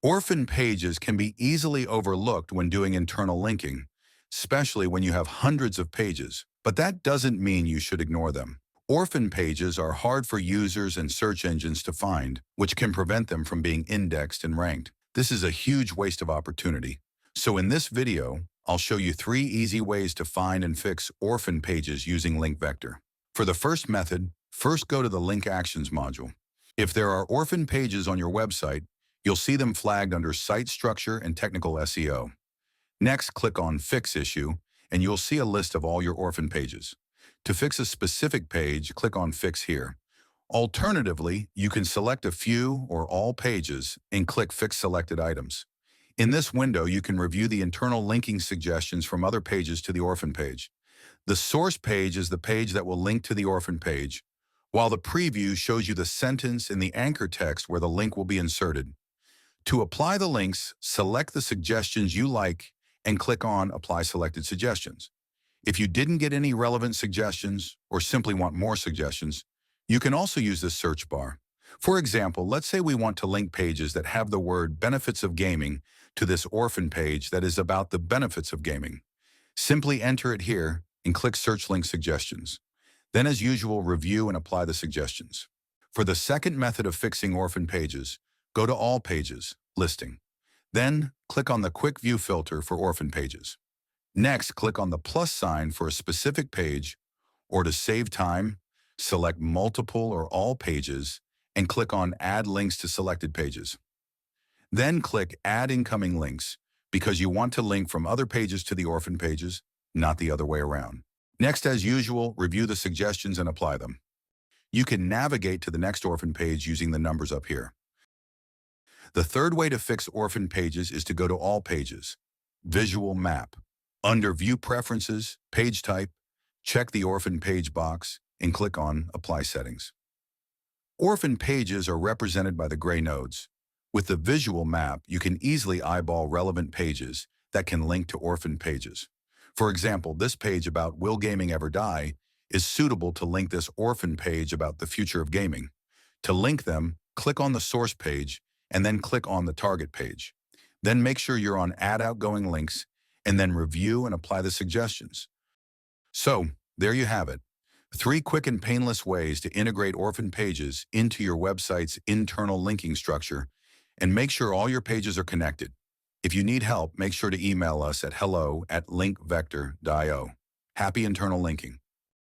Orphan pages can be easily overlooked when doing internal linking, especially when you have hundreds of pages, but that doesn't mean you should ignore them. Orphan pages are hard for users and search engines to find, which can prevent them from being indexed and ranked. This is a huge waste of opportunity. So in this video, I'll show you 3 easy ways to find and fix orphan pages using Link Vector. For the first method, first go to the Link Actions module. If there are orphan pages on your website, you'll see them flagged under Site Structure and Technical SEO. Next, click on Fix Issue, and you'll see a list of all your orphan pages. To fix a specific page, click on Fix here. Alternatively, you can select a few or all pages and click Fix Selected Items. In this window, you can review the internal linking suggestions from other pages to the orphan page. The source page is the page that will link to the orphan page, while the preview shows you the sentence in the anchor text where the link will be inserted. To apply the links, select the suggestions you like and click on Apply Selected Suggestions. If you didn't get any relevant suggestions or simply want more suggestions, you can also use this search bar. For example, let's say we want to link pages that have the word Benefits of Gaming to this orphan page that is about the benefits of gaming. Simply enter it here and click Search Link Suggestions. Then, as usual, review and apply the suggestions. For the second method of fixing orphan pages, go to All Pages, Listing. Then, click on the Quick View filter for orphan pages. Next, click on the plus sign for a specific page, or to save time, select Multiple or All Pages and click on Add Links to Selected Pages. Then click Add Incoming Links because you want to link from other pages to the orphan pages, not the other way around. Next, as usual, review the suggestions and apply them. You can navigate to the next orphan page using the numbers up here. The third way to fix orphan pages is to go to All Pages, Visual Map. Under View Preferences, Page Type, check the Orphan Page box and click on Apply Settings. Orphan pages are represented by the gray nodes. With the Visual Map, you can easily eyeball relevant pages that can link to orphan pages. For example, this page about Will Gaming Ever Die is suitable to link this orphan page about the future of gaming. To link them, click on the source page and then click on the target page. Then make sure you're on Add Outgoing Links and then review and apply the suggestions. So, there you have it. 3 quick and painless ways to integrate orphan pages into your website's internal linking structure and make sure all your pages are connected. If you need help, make sure to email us at hello@linkvector.io. Happy internal linking.